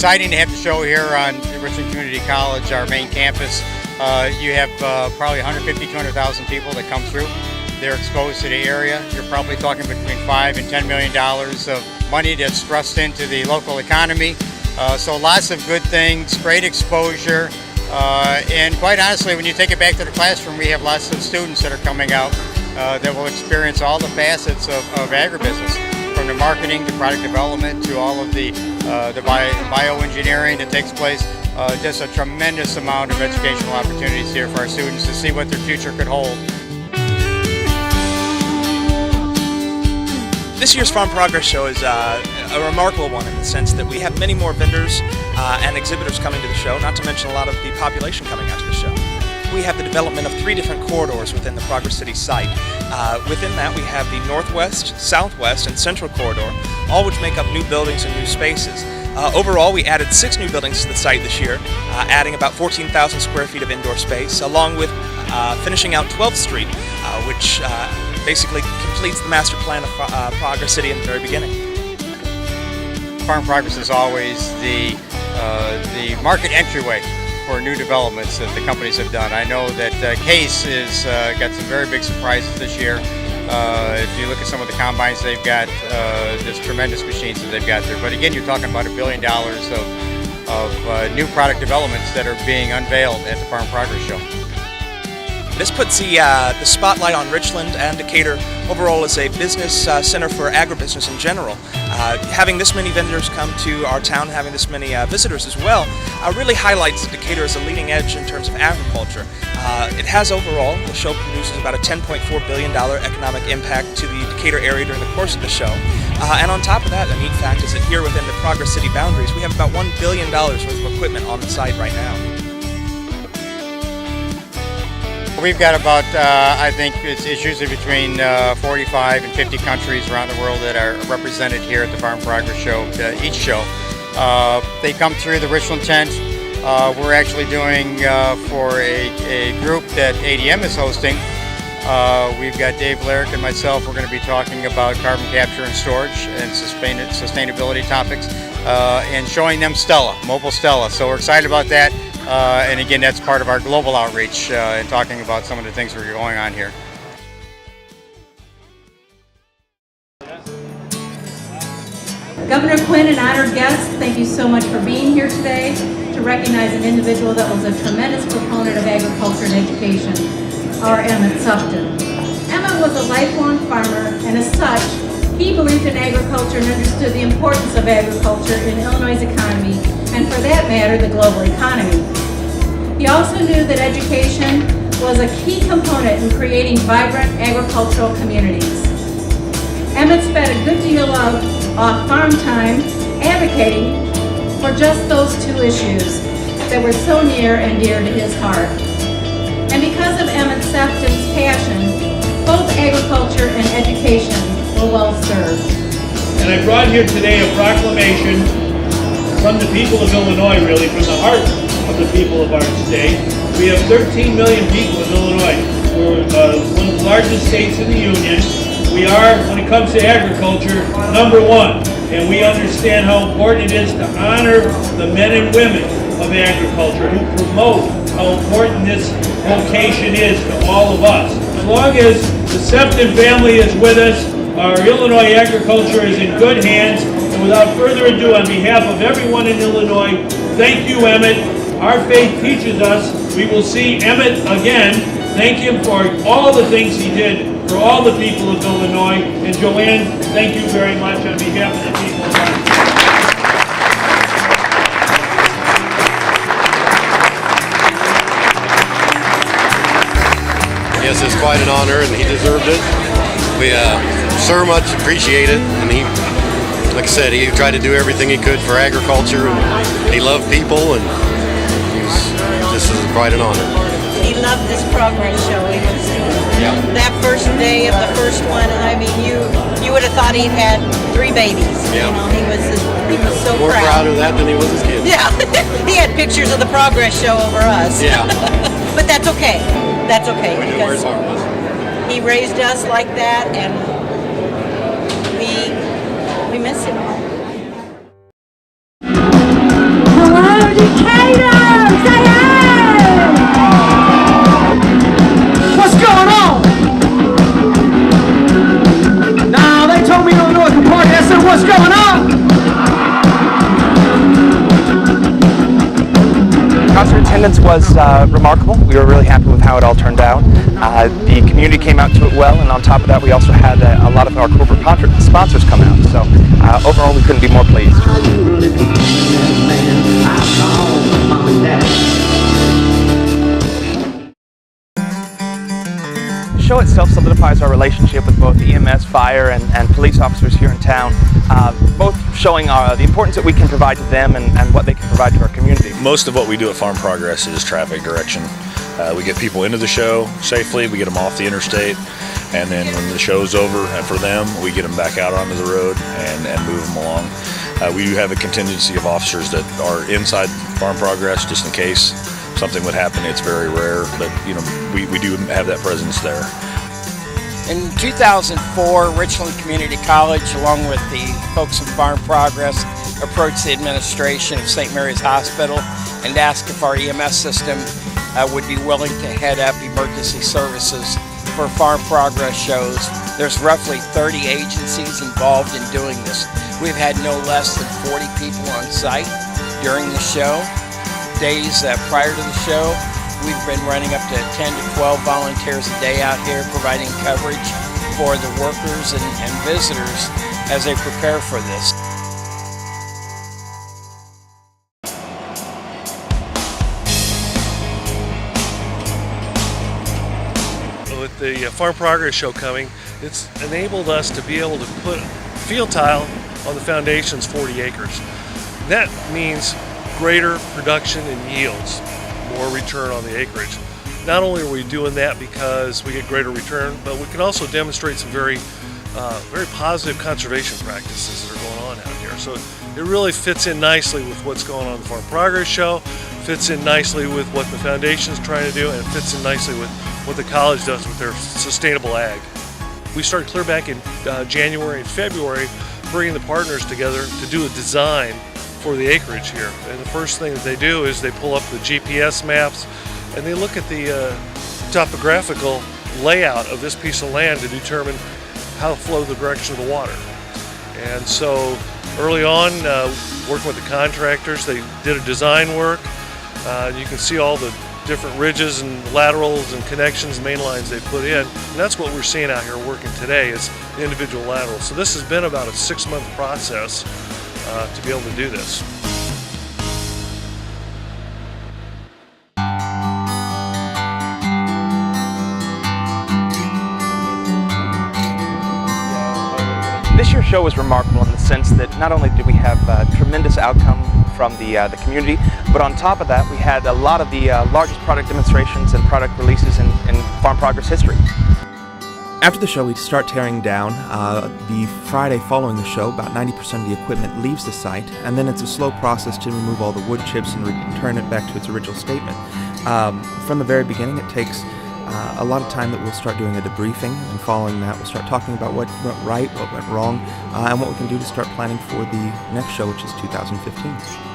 exciting to have the show here on Richland Community College, our main campus. You have probably 150, 200,000 people that come through. They're exposed to the area. You're probably talking between $5 and $10 million of money that's thrust into the local economy. So lots of good things, great exposure, and quite honestly, when you take it back to the classroom, we have lots of students that are coming out that will experience all the facets of agribusiness, from the marketing to product development to all of the bioengineering that takes place. Just a tremendous amount of educational opportunities here for our students to see what their future could hold. This year's Farm Progress Show is a remarkable one in the sense that we have many more vendors and exhibitors coming to the show, not to mention a lot of the population coming out to the show. We have the development of 3 different corridors within the Progress City site. Within that we have the Northwest, Southwest, and Central corridor, all which make up new buildings and new spaces. Overall, we added 6 new buildings to the site this year, adding about 14,000 square feet of indoor space, along with finishing out 12th Street, which basically completes the master plan of Progress City in the very beginning. Farm Progress is always the market entryway for new developments that the companies have done. I know that Case has got some very big surprises this year. If you look at some of the combines they've got, just tremendous machines that they've got there. But again, you're talking about $1 billion of new product developments that are being unveiled at the Farm Progress Show. This puts the spotlight on Richland and Decatur overall as a business center for agribusiness in general. Having this many vendors come to our town, having this many visitors as well, really highlights that Decatur is a leading edge in terms of agriculture. It has overall, the show produces about a $10.4 billion economic impact to the Decatur area during the course of the show. And on top of that, a neat fact is that here within the Progress City boundaries, we have about $1 billion worth of equipment on the site right now. We've got about, I think it's usually between 45 and 50 countries around the world that are represented here at the Farm Progress Show, each show. They come through the Richland tent. We're actually doing for a group that ADM is hosting. We've got Dave Larrick and myself. We're going to be talking about carbon capture and storage and sustainability topics and showing them Stella, mobile Stella. So we're excited about that. And again, that's part of our global outreach and talking about some of the things that are going on here. Governor Quinn and honored guests, thank you so much for being here today to recognize an individual that was a tremendous proponent of agriculture and education, our Emmett Sufton. Emmett was a lifelong farmer, and as such, he believed in agriculture and understood the importance of agriculture in Illinois' economy, and for that matter, the global economy. He also knew that education was a key component in creating vibrant agricultural communities. Emmett spent a good deal of off-farm time advocating for just those 2 issues that were so near and dear to his heart. And because of Emmett Sefton's passion, both agriculture and education were well served. And I brought here today a proclamation from the people of Illinois, really, from the heart of the people of our state. We have 13 million people in Illinois. We're one of the largest states in the Union. We are, when it comes to agriculture, #1. And we understand how important it is to honor the men and women of agriculture who promote how important this vocation is to all of us. As long as the Sefton family is with us, our Illinois agriculture is in good hands. And without further ado, on behalf of everyone in Illinois, thank you, Emmett. Our faith teaches us we will see Emmett again. Thank him for all the things he did for all the people of Illinois. And Joanne, thank you very much on behalf of the people of our state. Yes, it's quite an honor, and he deserved it. We so much appreciate it, and he, like I said, he tried to do everything he could for agriculture, and he loved people, and this is quite an honor. He loved this progress show. He was that first day of the first one. I mean, you would have thought he'd had 3 babies. Yeah. You know, he was so More proud of that than he was his kid. Yeah, he had pictures of the progress show over us. Yeah. But that's okay. That's okay because harmless. he raised us like that, and we miss him. Decatur! Say hey! What's going on? Nah, they told me Illinois could party. I said, what's going on? Concert attendance was remarkable. We were really happy with how it all turned out. The community came out to it well, and on top of that, we also had a lot of our corporate sponsors come out. So overall, we couldn't be more pleased. The show itself solidifies our relationship with both EMS, fire, and police officers here in town, both showing the importance that we can provide to them and what they can provide to our community. Most of what we do at Farm Progress is traffic direction. We get people into the show safely, we get them off the interstate, and then when the show's over, and for them, we get them back out onto the road and move them along. We do have a contingency of officers that are inside Farm Progress just in case something would happen. It's very rare, but you know, we do have that presence there. In 2004, Richland Community College, along with the folks from Farm Progress, approached the administration of St. Mary's Hospital and asked if our EMS system would be willing to head up emergency services for Farm Progress shows. There's roughly 30 agencies involved in doing this. We've had no less than 40 people on site during the show. Days prior to the show, we've been running up to 10 to 12 volunteers a day out here providing coverage for the workers and visitors as they prepare for this. With the Farm Progress show coming, it's enabled us to be able to put field tile on the foundation's 40 acres. That means greater production and yields, more return on the acreage. Not only are we doing that because we get greater return, but we can also demonstrate some very positive conservation practices that are going on out here. So it really fits in nicely with what's going on in the Farm Progress show, fits in nicely with what the foundation is trying to do, and it fits in nicely with what the college does with their sustainable ag. We started clear back in January and February, bringing the partners together to do a design for the acreage here. And the first thing that they do is they pull up the GPS maps and they look at the topographical layout of this piece of land to determine how to flow the direction of the water. And so early on, working with the contractors, they did a design work. You can see all the different ridges and laterals and connections, main lines they put in. And that's what we're seeing out here working today is the individual laterals. So this has been about a 6-month process to be able to do this. This year's show was remarkable in the sense that not only did we have tremendous outcome from the community, but on top of that we had a lot of the largest product demonstrations and product releases in Farm Progress history. After the show, we start tearing down. The Friday following the show, about 90% of the equipment leaves the site, and then it's a slow process to remove all the wood chips and return it back to its original statement. From the very beginning, it takes a lot of time that we'll start doing a debriefing, and following that we'll start talking about what went right, what went wrong, and what we can do to start planning for the next show, which is 2015.